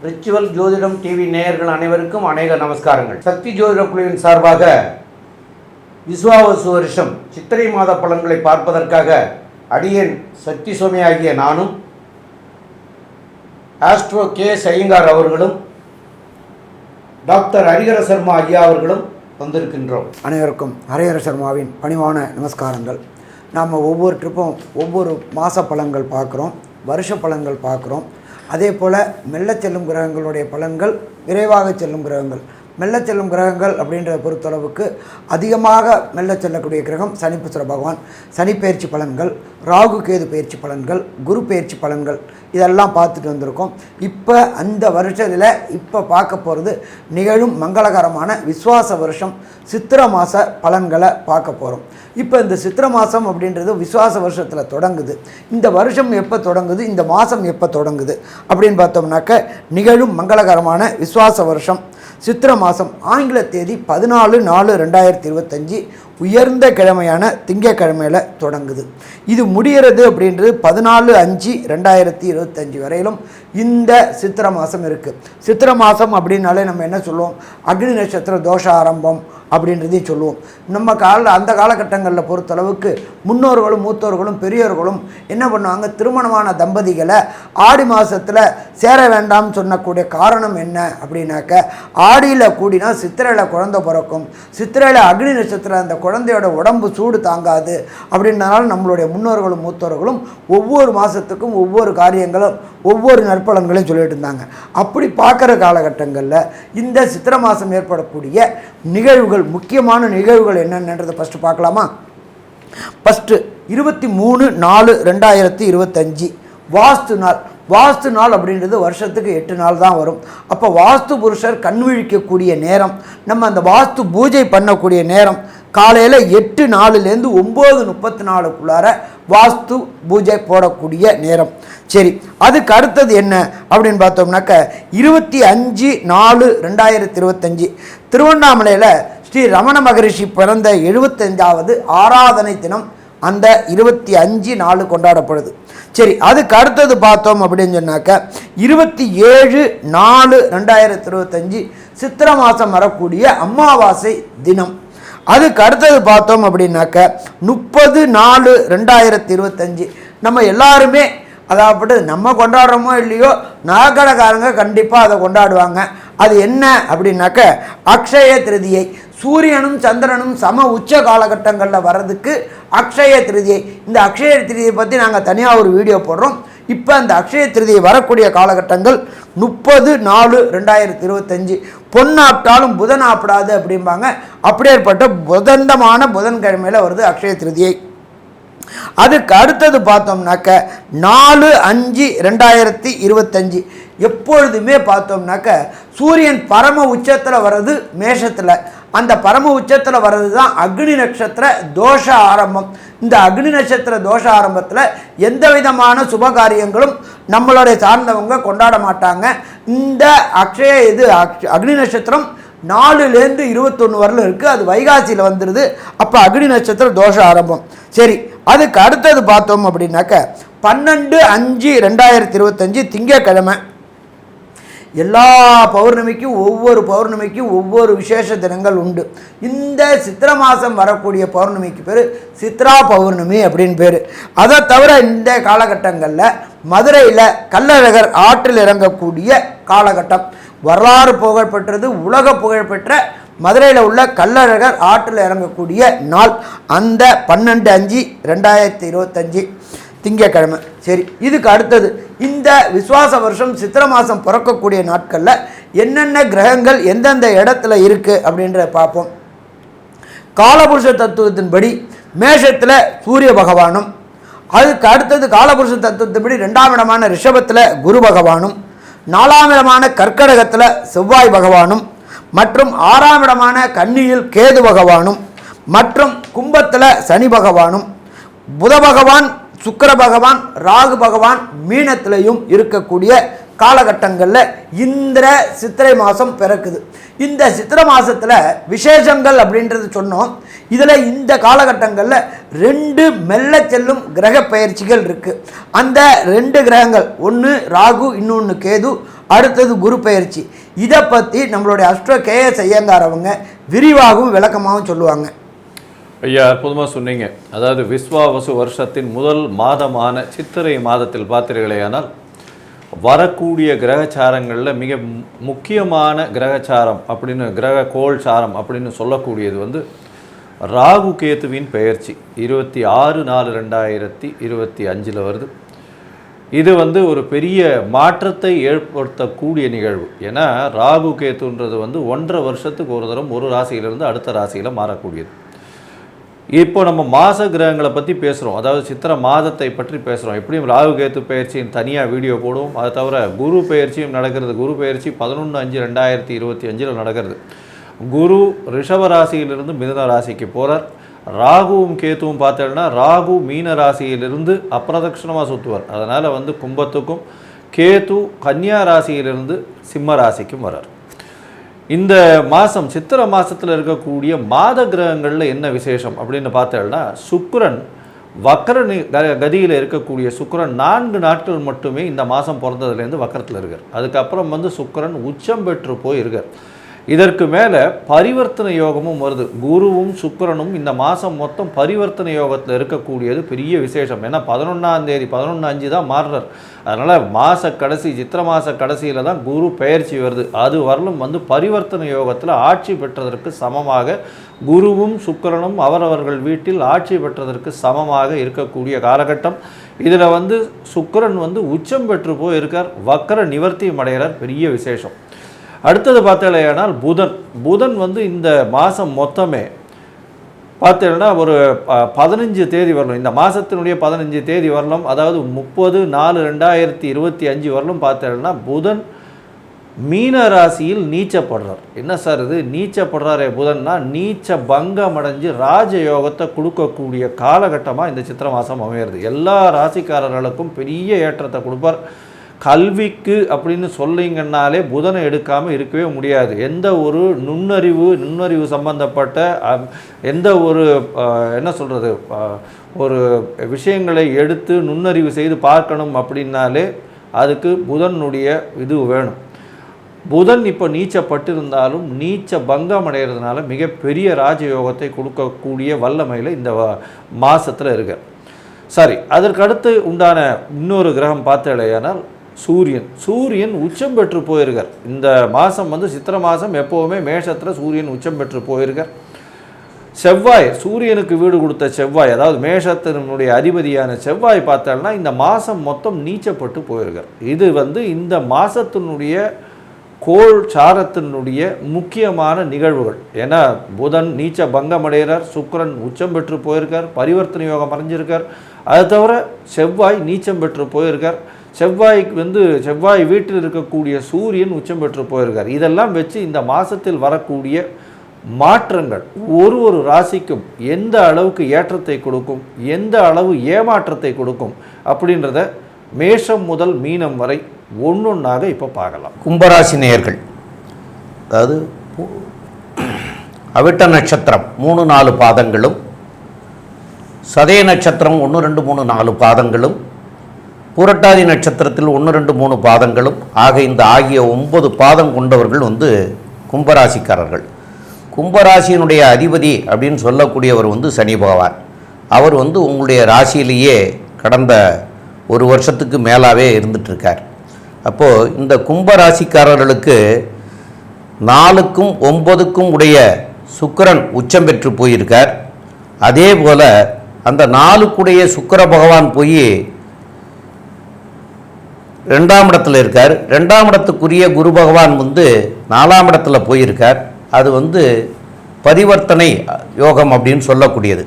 Ritual ஜோதிடம் TV நேயர்கள் அனைவருக்கும் அநேக நமஸ்காரங்கள். சக்தி ஜோதிட குழுவின் சார்பாக விஸ்வாவசு வருஷம் சித்திரை மாத பலன்களை பார்ப்பதற்காக அடியேன் சக்தி சுவாமி ஆகிய நானும் ஆஸ்ட்ரோ கே ஐயங்கார் அவர்களும் டாக்டர் ஹரிஹர சர்மா ஐயா அவர்களும் வந்திருக்கின்றோம். அனைவருக்கும் ஹரிஹர சர்மாவின் பணிவான நமஸ்காரங்கள். நாம் ஒவ்வொரு ட்ரிப்பும் ஒவ்வொரு மாத பலன்கள் பார்க்குறோம், வருஷ பலன்கள் பார்க்குறோம். அதே போல் மெல்ல செல்லும் கிரகங்களுடைய பலன்கள், விரைவாக செல்லும் கிரகங்கள். மெல்ல செல்லும் கிரகங்கள் அப்படின்றத பொறுத்தளவுக்கு அதிகமாக மெல்ல செல்லக்கூடிய கிரகம் சனிப்புத்திர பகவான். சனி பயிற்சி பலன்கள், ராகு கேது பயிற்சி பலன்கள், குரு பயிற்சி பலன்கள் இதெல்லாம் பார்த்துட்டு வந்திருக்கோம். இப்போ அந்த வருஷத்தில் இப்போ பார்க்க போகிறது நிகழும் மங்களகரமான விஸ்வாச வருஷம் சித்திரை மாத பலன்களை பார்க்க போகிறோம். இப்போ இந்த சித்திரை மாதம் அப்படின்றது விஸ்வாச வருஷத்தில் தொடங்குது. இந்த வருஷம் எப்போ தொடங்குது, இந்த மாதம் எப்போ தொடங்குது அப்படின்னு பார்த்தோம்னாக்க நிகழும் மங்களகரமான விஸ்வாச வருஷம் சித்திரை மாதம் ஆங்கில தேதி 14/4/2025 உயர்ந்த கிழமையான திங்கக்கிழமையில் தொடங்குது. இது முடிகிறது அப்படின்றது 14/5/2025 வரையிலும் இந்த சித்திரை மாதம் இருக்குது. சித்திரை மாதம் அப்படின்னாலே நம்ம என்ன சொல்லுவோம், அக்னி நட்சத்திர தோஷ ஆரம்பம் அப்படின்றதையும் சொல்லுவோம். நம்ம அந்த காலகட்டங்களில் பொறுத்தளவுக்கு முன்னோர்களும் மூத்தோர்களும் பெரியோர்களும் என்ன பண்ணுவாங்க, திருமணமான தம்பதிகளை ஆடி மாதத்தில் சேர வேண்டாம்னு சொன்னக்கூடிய காரணம் என்ன அப்படின்னாக்க, ஆடியில் கூடினா சித்திரையில் குழந்தை பிறக்கும், சித்திரையில் அக்னி நட்சத்திரம் அந்த குழந்தையோட உடம்பு சூடு தாங்காது அப்படின்றனால நம்மளுடைய முன்னோர்களும் மூத்தோர்களும் ஒவ்வொரு மாதத்துக்கும் ஒவ்வொரு காரியங்களும் ஒவ்வொரு நற்பலன்களையும் சொல்லிட்டு இருந்தாங்க. அப்படி பார்க்குற காலகட்டங்களில் இந்த சித்திரை மாதம் ஏற்படக்கூடிய நிகழ்வுகள், முக்கியமான நிகழ்வுகள் என்னென்னன்றதை ஃபஸ்ட்டு பார்க்கலாமா? ஃபஸ்ட்டு 23/4/2025 வாஸ்து நாள். வாஸ்து நாள் அப்படின்றது வருஷத்துக்கு 8 நாள் தான் வரும். அப்போ வாஸ்து புருஷர் கண் விழிக்கக்கூடிய நேரம், நம்ம அந்த வாஸ்து பூஜை பண்ணக்கூடிய நேரம் காலையில் 8:04லேருந்து 9:34க்குள்ளார வாஸ்து பூஜை போடக்கூடிய நேரம். சரி, அதுக்கு அடுத்தது என்ன அப்படின்னு பார்த்தோம்னாக்க 25/4/2025 திருவண்ணாமலையில் ஸ்ரீ ரமண மகரிஷி பிறந்த 75வது ஆராதனை தினம் அந்த 25/4 கொண்டாடப்படுது. சரி, அதுக்கு அடுத்தது பார்த்தோம் அப்படின்னு சொன்னாக்க 27/4/2025 சித்திரை மாதம் வரக்கூடிய அமாவாசை தினம். அதுக்கு அடுத்தது பார்த்தோம் அப்படின்னாக்க 30/4/2025 நம்ம எல்லாருமே, அதாவது நம்ம கொண்டாடுறோமோ இல்லையோ நகைக்கடைக்காரங்க கண்டிப்பாக அதை கொண்டாடுவாங்க. அது என்ன அப்படின்னாக்க அக்ஷய திருதியை. சூரியனும் சந்திரனும் சம உச்ச காலகட்டங்களில் வர்றதுக்கு அக்ஷய திருதியை. இந்த அக்ஷய திருதியை பற்றி நாங்கள் தனியாக ஒரு வீடியோ போடுறோம். இப்போ அந்த அக்ஷய திருதியை வரக்கூடிய காலகட்டங்கள் 30/4/2025. பொன்னாப்டாலும் புதன் ஆப்பிடாது அப்படிம்பாங்க. அப்படியேற்பட்ட புதந்தமான புதன்கிழமையில் வருது அக்ஷய திருதியை. அதுக்கு அடுத்தது பார்த்தோம்னாக்க 4/5/2025 எப்பொழுதுமே பார்த்தோம்னாக்க சூரியன் பரம உச்சத்தில் வர்றது மேஷத்தில். அந்த பரம உச்சத்தில் வர்றது தான் அக்னி நட்சத்திர தோஷ ஆரம்பம். இந்த அக்னி நட்சத்திர தோஷ ஆரம்பத்தில் எந்த விதமான சுபகாரியங்களும் நம்மளுடைய சார்ந்தவங்க கொண்டாட மாட்டாங்க. இந்த அக்னி நட்சத்திரம் 4லேருந்து 21 வரலும் இருக்குது. அது வைகாசியில் வந்துடுது. அப்போ அக்னி நட்சத்திர தோஷ ஆரம்பம். சரி, அதுக்கு அடுத்தது பார்த்தோம் அப்படின்னாக்க 12/5/2025 திங்கக்கிழமை. எல்லா பௌர்ணமிக்கும் ஒவ்வொரு விசேஷ தினங்கள் உண்டு. இந்த சித்திரை மாதம் வரக்கூடிய பௌர்ணமிக்கு பேர் சித்ரா பௌர்ணமி அப்படின்னு பேர். அதை தவிர இந்த காலகட்டங்களில் மதுரையில் கள்ளழகர் ஆற்றில் இறங்கக்கூடிய காலகட்டம். வரலாறு புகழ்பெற்றது, உலக புகழ்பெற்ற மதுரையில் உள்ள கள்ளழகர் ஆற்றில் இறங்கக்கூடிய நாள் அந்த 12/5/2025 திங்கக்கிழமை. சரி, இதுக்கு அடுத்தது இந்த விஸ்வாச வருஷம் சித்திரை மாதம் பிறக்கக்கூடிய நாட்களில் என்னென்ன கிரகங்கள் எந்தெந்த இடத்துல இருக்குது அப்படின்றத பார்ப்போம். காலபுருஷ தத்துவத்தின்படி மேஷத்தில் சூரிய பகவானும், அதுக்கு அடுத்தது காலபுருஷ தத்துவத்தின்படி 2ஆம் இடமான ரிஷபத்தில் குரு பகவானும், 4ஆம் இடமான கர்க்கடகத்தில் செவ்வாய் பகவானும், மற்றும் 6ஆம் இடமான கன்னியில் கேது பகவானும், மற்றும் கும்பத்தில் சனி பகவானும், புத பகவான், சுக்கிர பகவான், ராகு பகவான் மீனத்திலையும் இருக்கக்கூடிய காலகட்டங்களில் இந்த சித்திரை மாதம் பிறக்குது. இந்த சித்திரை மாதத்தில் விசேஷங்கள் அப்படின்றது சொன்னோம். இதில் இந்த காலகட்டங்களில் 2 மெல்ல செல்லும் கிரக பயிற்சிகள் இருக்குது. அந்த 2 கிரகங்கள், ஒன்று ராகு, இன்னொன்று கேது, அடுத்தது குரு பயிற்சி. இதை பற்றி நம்மளுடைய அஸ்ட்ரோ KS ஐயங்கார் அவங்க விரிவாகவும் விளக்கமாகவும் சொல்லுவாங்க. ஐயா, அற்புதமாக சொன்னீங்க. அதாவது விஸ்வாவசு வருஷத்தின் முதல் மாதமான சித்திரை மாதத்தில் பார்த்தீர்களேயானால் வரக்கூடிய கிரகச்சாரங்களில் மிக முக்கியமான கிரகச்சாரம் அப்படின்னு கிரக கோள் சாரம் அப்படின்னு சொல்லக்கூடியது ராகு கேத்துவின் பெயர்ச்சி 26/4/2025 வருது. இது ஒரு பெரிய மாற்றத்தை ஏற்படுத்தக்கூடிய நிகழ்வு. ஏன்னா ராகு கேத்துன்றது 1.5 வருஷத்துக்கு ஒரு தரம் ஒரு ராசியிலிருந்து அடுத்த ராசியில் மாறக்கூடியது. இப்போ நம்ம மாத கிரகங்களை பற்றி பேசுகிறோம், அதாவது சித்திரை மாதத்தை பற்றி பேசுகிறோம். எப்படியும் ராகு கேத்து பயிற்சியின் தனியாக வீடியோ போடுவோம். அதை தவிர குரு பயிற்சியும் நடக்கிறது. குரு பயிற்சி 11/5/2025 நடக்கிறது. குரு ரிஷப ராசியிலிருந்து மிதுன ராசிக்கு போகிறார். ராகுவும் கேத்துவும் பார்த்தோம்னா ராகு மீன ராசியிலிருந்து அப்பிரதட்சணமாக சுற்றுவார். அதனால் கும்பத்துக்கும், கேத்து கன்னியா ராசியிலிருந்து சிம்ம ராசிக்கும் வரார். இந்த மாதம் சித்திரை மாதத்தில் இருக்கக்கூடிய மாத கிரகங்களில் என்ன விசேஷம் அப்படின்னு பார்த்தோம்னா சுக்கிரன் வக்கர கதியில் இருக்கக்கூடிய சுக்கிரன் 4 நாட்கள் மட்டுமே இந்த மாதம் பிறந்ததுலேருந்து வக்கரத்தில் இருக்கார். அதுக்கப்புறம் சுக்கிரன் உச்சம் பெற்று போய் இருக்கார். இதற்கு மேலே பரிவர்த்தனை யோகமும் வருது. குருவும் சுக்கிரனும் இந்த மாதம் மொத்தம் பரிவர்த்தனை யோகத்தில் இருக்கக்கூடியது பெரிய விசேஷம். ஏன்னா 11ஆம் தேதி 11/5 தான் மாறுறார். அதனால் மாத கடைசி சித்திரை மாத கடைசியில் தான் குரு பெயர்ச்சி வருது. அது வரலும் பரிவர்த்தனை யோகத்தில் ஆட்சி பெற்றதற்கு சமமாக குருவும் சுக்கிரனும் அவரவர்கள் வீட்டில் ஆட்சி பெற்றதற்கு சமமாக இருக்கக்கூடிய காலகட்டம். இதில் சுக்கிரன் உச்சம் பெற்று போய் இருக்கார். வக்கர நிவர்த்தியும் அடைகிறார். பெரிய விசேஷம். அடுத்தது பார்த்தீங்கன்னா புதன் இந்த மாதம் மொத்தமே பார்த்தீங்கன்னா ஒரு 15 தேதி வரலும், இந்த மாதத்தினுடைய 15 தேதி வரலும், அதாவது 30/4/2025 வரலும் பார்த்தீங்கன்னா புதன் மீன ராசியில் நீச்சப்படுறார். என்ன சார் இது நீச்சப்படுறாரே புதன்னா, நீச்ச பங்கம் அடைஞ்சு ராஜயோகத்தை கொடுக்கக்கூடிய காலகட்டமாக இந்த சித்திரை மாதம் அமையிறது. எல்லா ராசிக்காரர்களுக்கும் பெரிய ஏற்றத்தை கொடுப்பார். கல்விக்கு அப்படின்னு சொல்லிங்கன்னாலே புதனை எடுக்காமல் இருக்கவே முடியாது. எந்த ஒரு நுண்ணறிவு சம்பந்தப்பட்ட எந்த ஒரு என்ன சொல்கிறது ஒரு விஷயங்களை எடுத்து நுண்ணறிவு செய்து பார்க்கணும் அப்படின்னாலே அதுக்கு புதனுடைய இது வேணும். புதன் இப்போ நீச்சப்பட்டிருந்தாலும் நீச்ச பங்கம் அடைகிறதுனால மிகப்பெரிய ராஜயோகத்தை கொடுக்கக்கூடிய வல்லமையில் இந்த மாதத்தில் இருக்க. சரி, அதற்கு அடுத்து உண்டான இன்னொரு கிரகம் பார்த்தேனால் சூரியன் உச்சம் பெற்று போயிருக்கார். இந்த மாதம் சித்திரை மாதம் எப்போவுமே மேஷத்தில் சூரியன் உச்சம் பெற்று போயிருக்கார். செவ்வாய், சூரியனுக்கு வீடு கொடுத்த செவ்வாய், அதாவது மேஷத்தினுடைய அதிபதியான செவ்வாய் பார்த்தோம்னா இந்த மாதம் மொத்தம் நீச்சப்பட்டு போயிருக்கார். இது இந்த மாதத்தினுடைய கோள் சாரத்தினுடைய முக்கியமான நிகழ்வுகள். ஏன்னா புதன் நீச்ச பங்கம் அடைகிறார், சுக்கிரன் உச்சம் பெற்று போயிருக்கார், பரிவர்த்தனை யோகம் அடைஞ்சிருக்கார். அது தவிர செவ்வாய் நீச்சம் பெற்று போயிருக்கார். செவ்வாய் வீட்டில் இருக்கக்கூடிய சூரியன் உச்சம் பெற்று போயிருக்கார். இதெல்லாம் வச்சு இந்த மாதத்தில் வரக்கூடிய மாற்றங்கள் ஒரு ராசிக்கும் எந்த அளவுக்கு ஏற்றத்தை கொடுக்கும், எந்த அளவு ஏமாற்றத்தை கொடுக்கும் அப்படின்றத மேஷம் முதல் மீனம் வரை ஒன்றொன்றாக இப்போ பார்க்கலாம். கும்பராசி நேயர்கள், அதாவது அவிட்ட நட்சத்திரம் 3-4 பாதங்களும், சதய நட்சத்திரம் 1, 2, 3, 4 பாதங்களும், புரட்டாதி நட்சத்திரத்தில் 1, 2, 3 பாதங்களும் ஆக இந்த ஆகிய 9 பாதம் கொண்டவர்கள் கும்பராசிக்காரர்கள். கும்பராசியினுடைய அதிபதி அப்படின்னு சொல்லக்கூடியவர் சனி பகவான். அவர் உங்களுடைய ராசியிலேயே கடந்த 1 வருஷத்துக்கு மேலாகவே இருந்துகிட்ருக்கார். அப்போது இந்த கும்பராசிக்காரர்களுக்கு 4க்கும் 9க்கும் உடைய சுக்கிரன் உச்சம் பெற்று போயிருக்கார். அதே போல் அந்த 4க்குடைய சுக்கிர பகவான் போய் 2ஆம் இடத்துல இருக்கார். 2ஆம் இடத்துக்குரிய குரு பகவான் 4ஆம் இடத்துல போயிருக்கார். அது பரிவர்த்தனை யோகம் அப்படின்னு சொல்லக்கூடியது.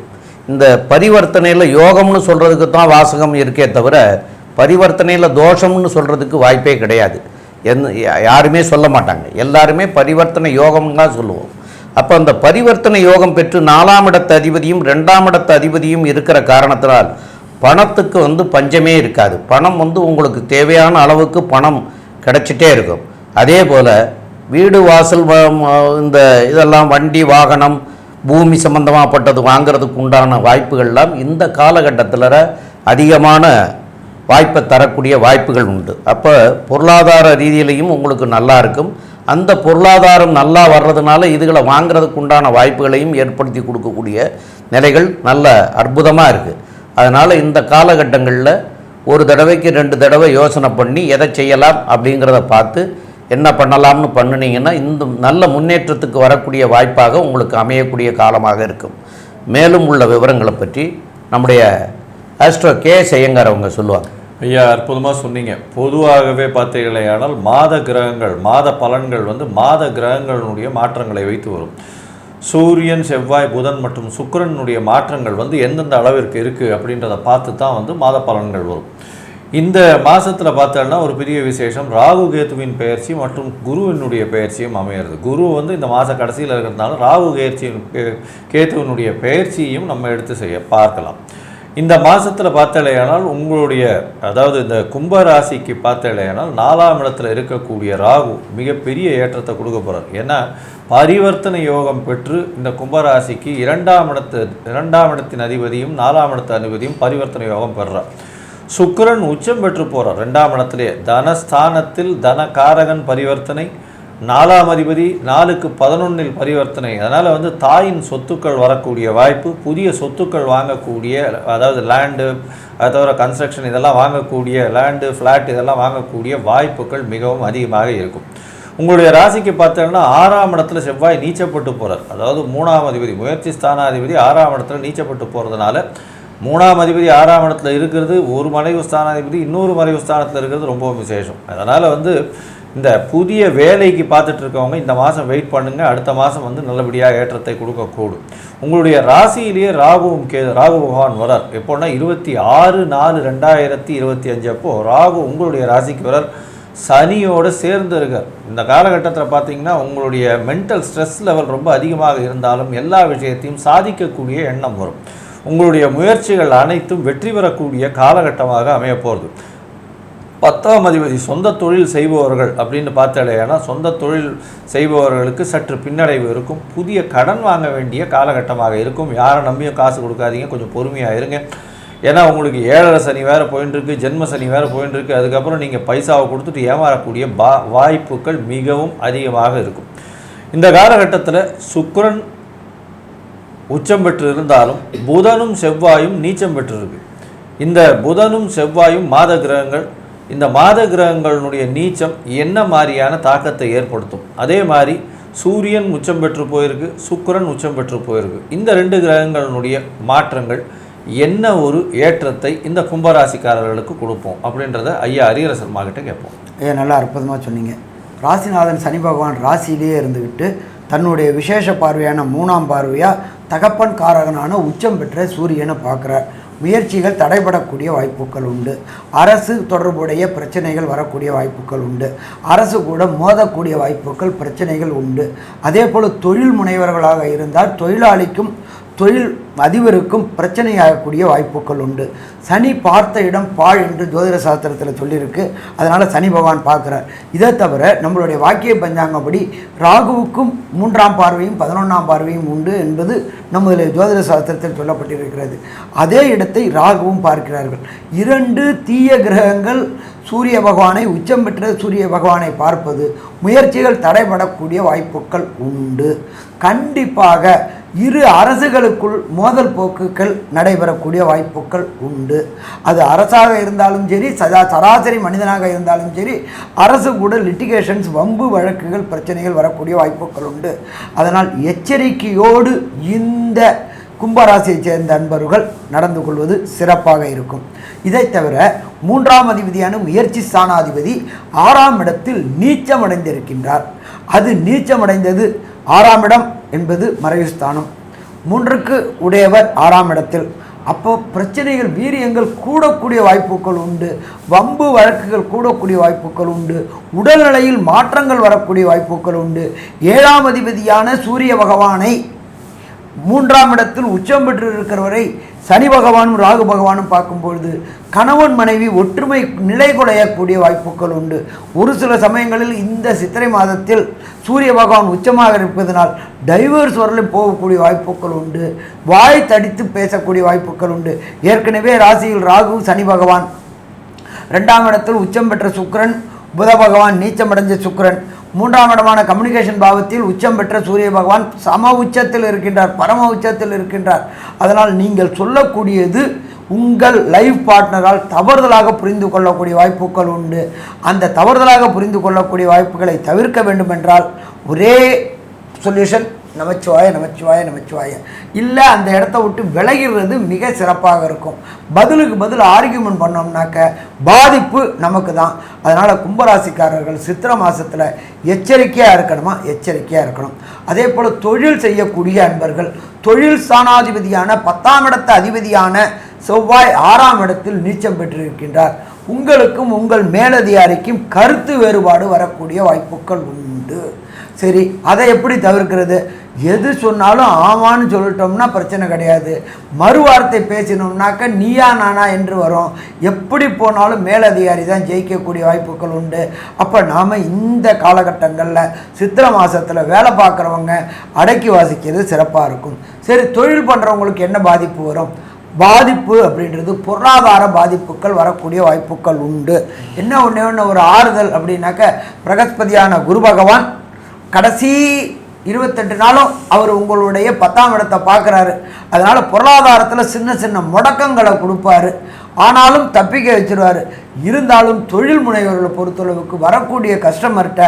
இந்த பரிவர்த்தனையில் யோகம்னு சொல்கிறதுக்கு தான் வாசகம் இருக்கே தவிர பரிவர்த்தனையில் தோஷம்னு சொல்கிறதுக்கு வாய்ப்பே கிடையாது. யாருமே சொல்ல மாட்டாங்க. எல்லாருமே பரிவர்த்தனை யோகம்னு தான் சொல்லுவோம். அப்போ அந்த பரிவர்த்தனை யோகம் பெற்று 4ஆம் இடத்து அதிபதியும் 2ஆம் இடத்து அதிபதியும் இருக்கிற காரணத்தினால் பணத்துக்கு பஞ்சமே இருக்காது. பணம் உங்களுக்கு தேவையான அளவுக்கு பணம் கிடச்சிட்டே இருக்கும். அதே போல் வீடு வாசல் இந்த இதெல்லாம் வண்டி வாகனம் பூமி சம்பந்தமாகப்பட்டது வாங்கிறதுக்கு உண்டான வாய்ப்புகள்லாம் இந்த காலகட்டத்தில் அதிகமான வாய்ப்பை தரக்கூடிய வாய்ப்புகள் உண்டு. அப்போ பொருளாதார ரீதியிலையும் உங்களுக்கு நல்லா இருக்கும். அந்த பொருளாதாரம் நல்லா வர்றதுனால இதுகளை வாங்கிறதுக்கு உண்டான வாய்ப்புகளையும் ஏற்படுத்தி கொடுக்கக்கூடிய நிலைகள் நல்ல அற்புதமாக இருக்குது. அதனால் இந்த காலகட்டங்களில் ஒரு தடவைக்கு 2 தடவை யோசனை பண்ணி எதை செய்யலாம் அப்படிங்கிறத பார்த்து என்ன பண்ணலாம்னு பண்ணினீங்கன்னா இந்த நல்ல முன்னேற்றத்துக்கு வரக்கூடிய வாய்ப்பாக உங்களுக்கு அமையக்கூடிய காலமாக இருக்கும். மேலும் உள்ள விவரங்களை பற்றி நம்முடைய ஆஸ்ட்ரோ கே ஐயங்கார் அவங்க சொல்லுவாங்க. ஐயா, அற்புதமாக சொன்னீங்க. பொதுவாகவே பார்த்தீங்களேயானால் மாத கிரகங்கள் மாத பலன்கள் மாத கிரகங்களுடைய மாற்றங்களை வைத்து வரும். சூரியன், செவ்வாய், புதன் மற்றும் சுக்கிரனுடைய மாற்றங்கள் எந்தெந்த அளவிற்கு இருக்குது அப்படின்றத பார்த்து தான் மாத பலன்கள் வரும். இந்த மாதத்தில் பார்த்தோம்னா ஒரு பெரிய விசேஷம், ராகு கேத்துவின் பெயர்ச்சி மற்றும் குருவினுடைய பெயர்ச்சியும் அமையிறது. குரு இந்த மாத கடைசியில் இருக்கிறதுனால ராகு கேத்துவினுடைய பெயர்ச்சியும் நம்ம எடுத்து பார்க்கலாம். இந்த மாதத்தில் பார்த்தாலேயானால் உங்களுடைய அதாவது இந்த கும்பராசிக்கு பார்த்தாலேயானால் 4ஆம் இடத்துல இருக்கக்கூடிய ராகு மிகப்பெரிய ஏற்றத்தை கொடுக்க போகிறார். ஏன்னா பரிவர்த்தனை யோகம் பெற்று இந்த கும்பராசிக்கு 2ஆம் இடத்தின் அதிபதியும் 4ஆம் இடத்து அதிபதியும் பரிவர்த்தனை யோகம் பெறுறார். சுக்கிரன் உச்சம் பெற்று போகிறார் 2ஆம் இடத்திலே. தனஸ்தானத்தில் தனகாரகன் பரிவர்த்தனை, 4ஆம் அதிபதி 4க்கு 11 பரிவர்த்தனை. அதனால் தாயின் சொத்துக்கள் வரக்கூடிய வாய்ப்பு, புதிய சொத்துக்கள் வாங்கக்கூடிய, அதாவது லேண்டு, அதை தவிர கன்ஸ்ட்ரக்ஷன் இதெல்லாம் வாங்கக்கூடிய, லேண்டு ஃப்ளாட் இதெல்லாம் வாங்கக்கூடிய வாய்ப்புகள் மிகவும் அதிகமாக இருக்கும். உங்களுடைய ராசிக்கு பார்த்தோம்னா 6ஆம் இடத்துல செவ்வாய் நீச்சப்பட்டு போகிறார். அதாவது 3ஆம் அதிபதி முயற்சி ஸ்தானாதிபதி 6ஆம் இடத்துல நீச்சப்பட்டு போகிறதுனால 3ஆம் அதிபதி 6ஆம் இடத்துல இருக்கிறது, ஒரு மறைவு ஸ்தானாதிபதி இன்னொரு மறைவு ஸ்தானத்தில் இருக்கிறது ரொம்ப விசேஷம். அதனால் இந்த புதிய வேலைக்கு பார்த்துட்டு இருக்கவங்க இந்த மாதம் வெயிட் பண்ணுங்கள். அடுத்த மாதம் நல்லபடியாக ஏற்றத்தை கொடுக்கக்கூடும். உங்களுடைய ராசியிலேயே ராகு பகவான் வரார். எப்போன்னா 26/4/2025 அப்போது ராகு உங்களுடைய ராசிக்கு வரார், சனியோடு சேர்ந்து இருக்கார். இந்த காலகட்டத்தில் பார்த்தீங்கன்னா உங்களுடைய மென்டல் ஸ்ட்ரெஸ் லெவல் ரொம்ப அதிகமாக இருந்தாலும் எல்லா விஷயத்தையும் சாதிக்கக்கூடிய எண்ணம் வரும். உங்களுடைய முயற்சிகள் அனைத்தும் வெற்றி பெறக்கூடிய காலகட்டமாக அமையப்போகிறது. 10ஆம் அதிபதி சொந்த தொழில் செய்பவர்கள் அப்படின்னு பார்த்தாலேனா சொந்த தொழில் செய்பவர்களுக்கு சற்று பின்னடைவு இருக்கும். புதிய கடன் வாங்க வேண்டிய காலகட்டமாக இருக்கும். யாரை நம்பியும் காசு கொடுக்காதீங்க, கொஞ்சம் பொறுமையாக இருங்க. ஏன்னா உங்களுக்கு 7.5 சனி வேறு போயின்ட்டுருக்கு, ஜென்ம சனி வேறு போயின்ட்டுருக்கு. அதுக்கப்புறம் நீங்கள் பைசாவை கொடுத்துட்டு ஏமாறக்கூடிய வாய்ப்புகள் மிகவும் அதிகமாக இருக்கும். இந்த காலகட்டத்தில் சுக்கிரன் உச்சம் பெற்று இருந்தாலும் புதனும் செவ்வாயும் நீச்சம் பெற்றிருக்கு. இந்த புதனும் செவ்வாயும் மாத கிரகங்கள். இந்த மாத கிரகங்களுடைய நீச்சம் என்ன மாதிரியான தாக்கத்தை ஏற்படுத்தும்? அதே மாதிரி சூரியன் உச்சம் பெற்று போயிருக்கு, சுக்கிரன் உச்சம் பெற்று போயிருக்கு. இந்த 2 கிரகங்களுடைய மாற்றங்கள் என்ன ஒரு ஏற்றத்தை இந்த கும்பராசிக்காரர்களுக்கு கொடுப்போம் அப்படின்றத ஐயா ஹரிஹர சர்மா கிட்ட கேட்போம். ஐயா, நல்லா அற்புதமாக சொன்னீங்க. ராசிநாதன் சனி பகவான் ராசியிலேயே இருந்துக்கிட்டு தன்னுடைய விசேஷ பார்வையான 3ஆம் பார்வையாக தகப்பன் காரகனான உச்சம் பெற்ற சூரியனை பார்க்குறார். முயற்சிகள் தடைபடக்கூடிய வாய்ப்புகள் உண்டு. அரசு தொடர்புடைய பிரச்சனைகள் வரக்கூடிய வாய்ப்புகள் உண்டு. அரசு கூட மோதக்கூடிய வாய்ப்புகள் பிரச்சனைகள் உண்டு. அதே போல் தொழில் முனைவர்களாக இருந்தால் தொழிலாளிக்கும் தொழில் அதிபருக்கும் பிரச்சனையாகக்கூடிய வாய்ப்புகள் உண்டு. சனி பார்த்த இடம் பாழ் என்று ஜோதிட சாஸ்திரத்தில் சொல்லியிருக்கு. அதனால் சனி பகவான் பார்க்குறார். இதை தவிர நம்மளுடைய வாக்கிய பஞ்சாங்கப்படி ராகுவுக்கும் 3ஆம் பார்வையும் 11ஆம் பார்வையும் உண்டு என்பது நம்முடைய ஜோதிட சாஸ்திரத்தில் சொல்லப்பட்டிருக்கிறது. அதே இடத்தை ராகுவும் பார்க்கிறார்கள். 2 தீய கிரகங்கள் சூரிய பகவானை உச்சம் பெற்ற சூரிய பகவானை பார்ப்பது முயற்சிகள் தடைபடக்கூடிய வாய்ப்புகள் உண்டு. கண்டிப்பாக 2 அரசுகளுக்குள் மோதல் போக்குகள் நடைபெறக்கூடிய வாய்ப்புகள் உண்டு. அது அரசாக இருந்தாலும் சரி, சராசரி மனிதனாக இருந்தாலும் சரி, அரசு கூட லிட்டிகேஷன்ஸ், வம்பு வழக்குகள், பிரச்சனைகள் வரக்கூடிய வாய்ப்புகள் உண்டு. அதனால் எச்சரிக்கையோடு இந்த கும்பராசியைச் சேர்ந்த அன்பர்கள் நடந்து கொள்வது சிறப்பாக இருக்கும். இதை தவிர 3ஆம் அதிபதியான முயற்சி ஸ்தானாதிபதி 6ஆம் இடத்தில் நீச்சமடைந்திருக்கின்றார். அது நீச்சமடைந்தது 6ஆம் இடம் என்பது மறைவு ஸ்தானம். 3க்கு உடையவர் 6ஆம் இடத்தில். அப்போ பிரச்சனைகள், வீரியங்கள் கூடக்கூடிய வாய்ப்புகள் உண்டு. வம்பு வழக்குகள் கூடக்கூடிய வாய்ப்புகள் உண்டு. உடல்நிலையில் மாற்றங்கள் வரக்கூடிய வாய்ப்புகள் உண்டு. 7ஆம் அதிபதியான சூரிய பகவானை மூன்றாம் இடத்தில் உச்சம் பெற்று இருக்கிறவரை சனி பகவானும் ராகு பகவானும் பார்க்கும்பொழுது கணவன் மனைவி ஒற்றுமை நிலைகுலையக்கூடிய வாய்ப்புகள் உண்டு. ஒரு சில சமயங்களில் இந்த சித்திரை மாதத்தில் சூரிய பகவான் உச்சமாக இருப்பதனால் டைவர்ஸ் வரலும் போகக்கூடிய வாய்ப்புகள் உண்டு. வாய் தடித்து பேசக்கூடிய வாய்ப்புகள் உண்டு. ஏற்கனவே ராசியில் ராகு சனி பகவான், 2ஆம் இடத்தில் உச்சம் பெற்ற சுக்கிரன், புத பகவான் நீச்சமடைஞ்ச சுக்கிரன், 3ஆம் இடமான கம்யூனிகேஷன் பாவத்தில் உச்சம் பெற்ற சூரிய பகவான் சம உச்சத்தில் இருக்கின்றார், பரம உச்சத்தில் இருக்கின்றார். அதனால் நீங்கள் சொல்லக்கூடியது உங்கள் லைஃப் பார்ட்னரால் தவறுதலாக புரிந்து கொள்ளக்கூடிய வாய்ப்புகள் உண்டு. அந்த தவறுதலாக புரிந்து கொள்ளக்கூடிய வாய்ப்புகளை தவிர்க்க வேண்டுமென்றால் ஒரே சொல்யூஷன் நமச்சிவாய நமச்சிவாய நமச்சிவாய. இல்லை அந்த இடத்த விட்டு விலகிறது மிக சிறப்பாக இருக்கும். பதிலுக்கு பதில் ஆர்கியூமெண்ட் பண்ணோம்னாக்க பாதிப்பு நமக்கு தான். அதனால் கும்பராசிக்காரர்கள் சித்திரை மாதத்தில் எச்சரிக்கையாக இருக்கணுமா, எச்சரிக்கையாக இருக்கணும். அதே போல் தொழில் செய்யக்கூடிய அன்பர்கள், தொழில் ஸ்தானாதிபதியான 10ஆம் இடத்து அதிபதியான செவ்வாய் 6ஆம் இடத்தில் நீச்சம் பெற்றிருக்கின்றார். உங்களுக்கும் உங்கள் மேலதிகாரிக்கும் கருத்து வேறுபாடு வரக்கூடிய வாய்ப்புகள் உண்டு. சரி, அதை எப்படி தவிர்க்கிறது? எது சொன்னாலும் ஆமான்னு சொல்லிட்டோம்னா பிரச்சனை கிடையாது. மறுவார்த்தை பேசினோம்னாக்க நீயா நானா என்று வரும். எப்படி போனாலும் மேலதிகாரி தான் ஜெயிக்கக்கூடிய வாய்ப்புகள் உண்டு. அப்போ நாம் இந்த காலகட்டங்களில் சித்திரை மாதத்தில் வேலை பார்க்குறவங்க அடக்கி வாசிக்கிறது சிறப்பாக இருக்கும். சரி, தொழில் பண்ணுறவங்களுக்கு என்ன பாதிப்பு வரும்? பாதிப்பு அப்படின்றது பொருளாதார பாதிப்புகள் வரக்கூடிய வாய்ப்புகள் உண்டு. என்ன ஒன்று ஒரு ஆறுதல் அப்படின்னாக்க, பிரகஸ்பதியான குரு பகவான் கடைசி 28 நாளும் அவர் உங்களுடைய 10ஆம் இடத்தை பார்க்குறாரு. அதனால் பொருளாதாரத்தில் சின்ன சின்ன முடக்கங்களை கொடுப்பாரு. ஆனாலும் தப்பிக்க வச்சிருவார். இருந்தாலும் தொழில் முனைவர்களை பொறுத்தளவுக்கு வரக்கூடிய கஸ்டமர்கிட்ட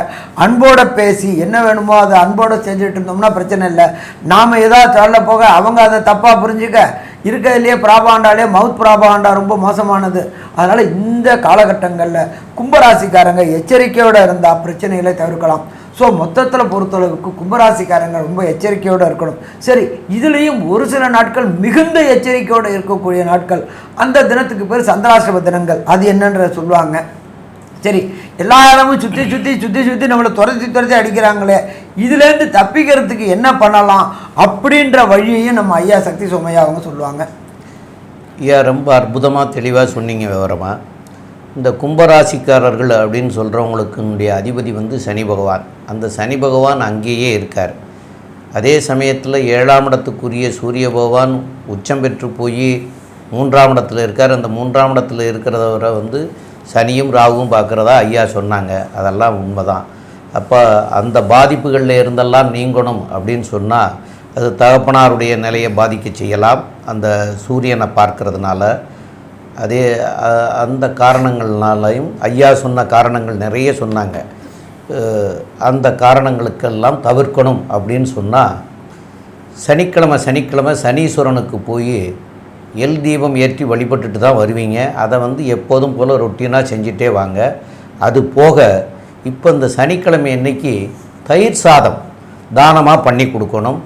அன்போடு பேசி என்ன வேணுமோ அதை அன்போடு செஞ்சுட்டு இருந்தோம்னா பிரச்சனை இல்லை. நாம் ஏதாவது சொல்ல போக அவங்க அதை தப்பாக புரிஞ்சுக்க இருக்கிறதுலையே ப்ராபாண்டாலே மவுத் ப்ராபாண்டா ரொம்ப மோசமானது. அதனால் இந்த காலகட்டங்களில் கும்பராசிக்காரங்க எச்சரிக்கையோடு இருந்தால் பிரச்சனைகளை தவிர்க்கலாம். ஸோ மொத்தத்தில் பொறுத்தளவுக்கு கும்பராசிக்காரங்க ரொம்ப எச்சரிக்கையோடு இருக்கணும். சரி, இதுலேயும் ஒரு சில நாட்கள் மிகுந்த எச்சரிக்கையோடு இருக்கக்கூடிய நாட்கள், அந்த தினத்துக்கு பேர் சந்திராஷ்டம தினங்கள். அது என்னன்ற சொல்லுவாங்க. சரி, எல்லா இடமும் சுற்றி சுற்றி சுற்றி சுற்றி நம்மளை துரத்தி அடிக்கிறாங்களே, இதுலேருந்து தப்பிக்கிறதுக்கு என்ன பண்ணலாம் அப்படின்ற வழியையும் நம்ம ஐயா சக்தி சோமையா அவங்க சொல்லுவாங்க. ஐயா ரொம்ப அற்புதமாக தெளிவாக சொன்னீங்க விவரமாக. இந்த கும்பராசிக்காரர்கள் அப்படின்னு சொல்கிறவங்களுக்குடைய அதிபதி வந்து சனி பகவான். அந்த சனி பகவான் அங்கேயே இருக்கார். அதே சமயத்தில் 7ஆம் இடத்துக்குரிய சூரிய பகவான் உச்சம் பெற்று போய் 3ஆம் இடத்துல இருக்கார். அந்த 3ஆம் இடத்துல இருக்கிறவரை வந்து சனியும் ராகுவும் பார்க்குறதா ஐயா சொன்னாங்க. அதெல்லாம் உண்மைதான். அப்போ அந்த பாதிப்புகளில் இருந்தெல்லாம் நீங்கணும் அப்படின்னு சொன்னால் அது தகப்பனாருடைய நிலையை பாதிக்க செய்யலாம் அந்த சூரியனை பார்க்கறதுனால. அதே அந்த காரணங்கள்னாலையும் ஐயா சொன்ன காரணங்கள் நிறைய சொன்னாங்க. அந்த காரணங்களுக்கெல்லாம் தவிர்க்கணும் அப்படின்னு சொன்னால் சனிக்கிழமை சனீஸ்வரனுக்கு போய் எல் தீபம் ஏற்றி வழிபட்டுட்டு தான் வருவீங்க. அதை வந்து எப்போதும் போல் ரொட்டீனாக செஞ்சுட்டே வாங்க. அது போக இப்போ இந்த சனிக்கிழமை அன்னைக்கு தயிர் சாதம் தானமாக பண்ணி கொடுக்கணும்.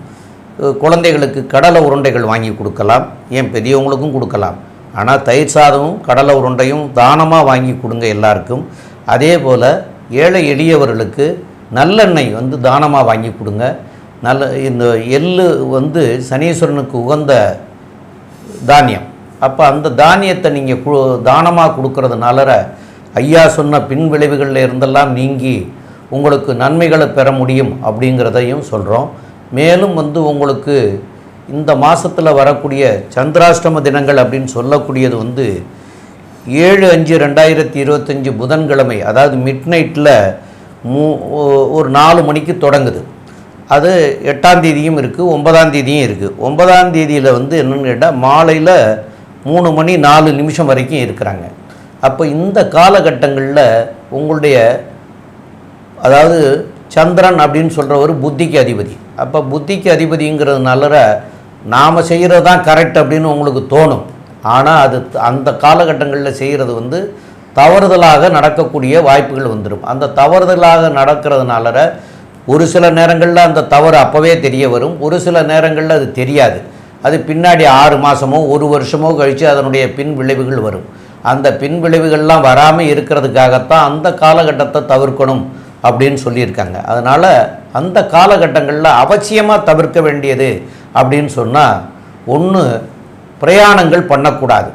குழந்தைகளுக்கு கடலை உருண்டைகள் வாங்கி கொடுக்கலாம், ஏன் பெரியவங்களுக்கும் கொடுக்கலாம். ஆனால் தயிர் சாதமும் கடலை உருண்டையும் தானமாக வாங்கி கொடுங்க எல்லாருக்கும். அதே போல் ஏழை எளியவர்களுக்கு நல்லெண்ணெய் வந்து தானமாக வாங்கி கொடுங்க. இந்த எள்ளு வந்து சனீஸ்வரனுக்கு உகந்த தானியம். அப்போ அந்த தானியத்தை நீங்கள் தானமாக கொடுக்கறதுனால ஐயா சொன்ன பின் விளைவுகளில் இருந்தெல்லாம் நீங்கி உங்களுக்கு நன்மைகளை பெற முடியும் அப்படிங்கிறதையும் சொல்கிறோம். மேலும் வந்து உங்களுக்கு இந்த மாதத்தில் வரக்கூடிய சந்திராஷ்டம தினங்கள் அப்படின்னு சொல்லக்கூடியது வந்து 7/5/2025 புதன்கிழமை, அதாவது மிட் நைட்டில் ஒரு 4 மணிக்கு தொடங்குது. அது 8ஆம் தேதியும் இருக்குது, 9ஆம் தேதியும் இருக்குது. 9ஆம் தேதியில் வந்து என்னென்னு கேட்டால் மாலையில் 3 மணி 4 நிமிஷம் வரைக்கும் இருக்கிறாங்க. அப்போ இந்த காலகட்டங்களில் உங்களுடைய அதாவது சந்திரன் அப்படின்னு சொல்கிறவர் புத்திக்கு அதிபதி. அப்போ புத்திக்கு அதிபதிங்கிறதுனால நாம் செய்கிறது தான் கரெக்ட் அப்படின்னு உங்களுக்கு தோணும். ஆனால் அது அந்த காலகட்டங்களில் செய்கிறது வந்து தவறுதலாக நடக்கக்கூடிய வாய்ப்புகள் வந்துடும். அந்த தவறுதலாக நடக்கிறதுனால ஒரு சில நேரங்களில் அந்த தவறு அப்போவே தெரிய வரும், ஒரு சில நேரங்களில் அது தெரியாது. அது பின்னாடி 6 மாதமோ 1 வருஷமோ கழித்து அதனுடைய பின் விளைவுகள் வரும். அந்த பின் விளைவுகள்லாம் வராமல் இருக்கிறதுக்காகத்தான் அந்த காலகட்டத்தை தவிர்க்கணும் அப்படின்னு சொல்லியிருக்காங்க. அதனால் அந்த காலகட்டங்களில் அவசியமாக தவிர்க்க வேண்டியது அப்படின்னு சொன்னால், ஒன்று பிரயாணங்கள் பண்ணக்கூடாது.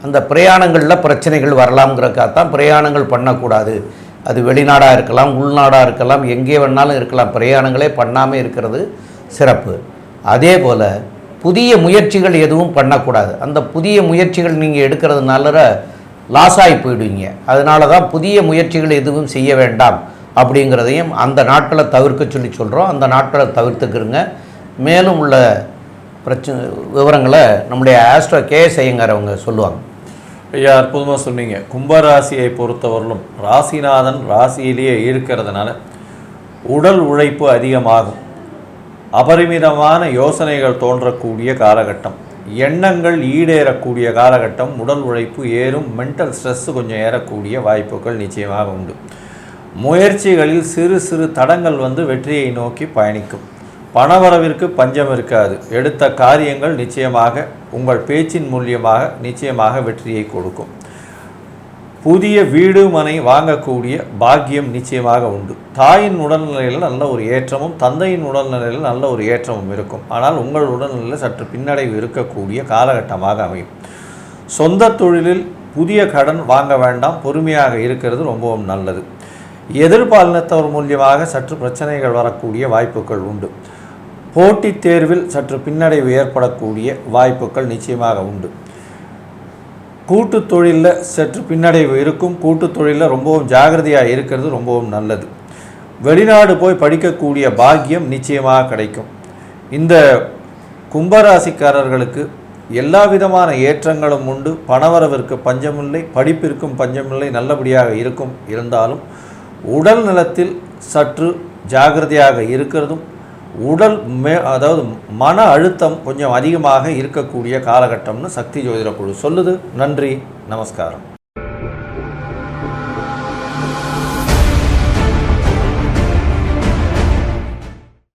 அந்த பிரயாணங்களில் பிரச்சனைகள் வரலாம்ங்கிறக்காகத்தான் பிரயாணங்கள் பண்ணக்கூடாது. அது வெளிநாடாக இருக்கலாம், உள்நாடாக இருக்கலாம், எங்கே வேணாலும் இருக்கலாம். பிரயாணங்களே பண்ணாமல் இருக்கிறது சிறப்பு. அதே போல் புதிய முயற்சிகள் எதுவும் பண்ணக்கூடாது. அந்த புதிய முயற்சிகள் நீங்கள் எடுக்கிறதுனால லாஸ் ஆகி போயிடுவீங்க. அதனால தான் புதிய முயற்சிகள் எதுவும் செய்ய வேண்டாம் அப்படிங்கிறதையும் அந்த நாட்களை தவிர்க்க சொல்லி சொல்கிறோம். அந்த நாட்களை தவிர்த்துக்கிறங்க. மேலும் உள்ள விவரங்களை நம்முடைய ஆஸ்ட்ரோ கேஎஸ் ஐயங்கார் அவங்க சொல்லுவாங்க. ஐயா, அற்புதமாக சொன்னீங்க. கும்பராசியை பொறுத்தவரையிலும் ராசிநாதன் ராசியிலேயே இருக்கிறதுனால உடல் உழைப்பு அதிகமாகும். அபரிமிதமான யோசனைகள் தோன்றக்கூடிய காலகட்டம், எண்ணங்கள் ஈடேறக்கூடிய காலகட்டம், உடல் உழைப்பு ஏறும், மென்டல் ஸ்ட்ரெஸ்ஸு கொஞ்சம் ஏறக்கூடிய வாய்ப்புகள் நிச்சயமாக உண்டு. முயற்சிகளில் சிறு சிறு தடங்கள் வெற்றியை நோக்கி பயணிக்கும். பணவரவிற்கு பஞ்சம் இருக்காது. எடுத்த காரியங்கள் நிச்சயமாக உங்கள் பேச்சின் மூலியமாக நிச்சயமாக வெற்றியை கொடுக்கும். புதிய வீடு மனை வாங்கக்கூடிய பாக்கியம் நிச்சயமாக உண்டு. தாயின் உடல்நிலையில் நல்ல ஒரு ஏற்றமும் தந்தையின் உடல்நிலையில் நல்ல ஒரு ஏற்றமும் இருக்கும். ஆனால் உங்கள் உடல்நிலையில் சற்று பின்னடைவு இருக்கக்கூடிய காலகட்டமாக அமையும். சொந்த தொழிலில் புதிய கடன் வாங்க வேண்டாம், பொறுமையாக இருக்கிறது ரொம்பவும் நல்லது. எதிர்பாலினத்தவர் மூலியமாக சற்று பிரச்சனைகள் வரக்கூடிய வாய்ப்புகள் உண்டு. போட்டித் தேர்வில் சற்று பின்னடைவு ஏற்படக்கூடிய வாய்ப்புகள் நிச்சயமாக உண்டு. கூட்டுத் தொழிலில் சற்று பின்னடைவு இருக்கும். கூட்டுத் தொழிலில் ரொம்பவும் ஜாகிரதையாக இருக்கிறது ரொம்பவும் நல்லது. வெளிநாடு போய் படிக்கக்கூடிய பாக்கியம் நிச்சயமாக கிடைக்கும். இந்த கும்பராசிக்காரர்களுக்கு எல்லா விதமான ஏற்றங்களும் உண்டு. பணவரவிற்கு பஞ்சமில்லை, படிப்பிற்கும் பஞ்சமில்லை, நல்லபடியாக இருக்கும். இருந்தாலும் உடல் நலத்தில் சற்று ஜாகிரதையாக இருக்கிறதும், அதாவது மன அழுத்தம் கொஞ்சம் அதிகமாக இருக்கக்கூடிய காலகட்டம்னு சக்தி ஜோதிட குழு சொல்லுது. நன்றி, நமஸ்காரம்.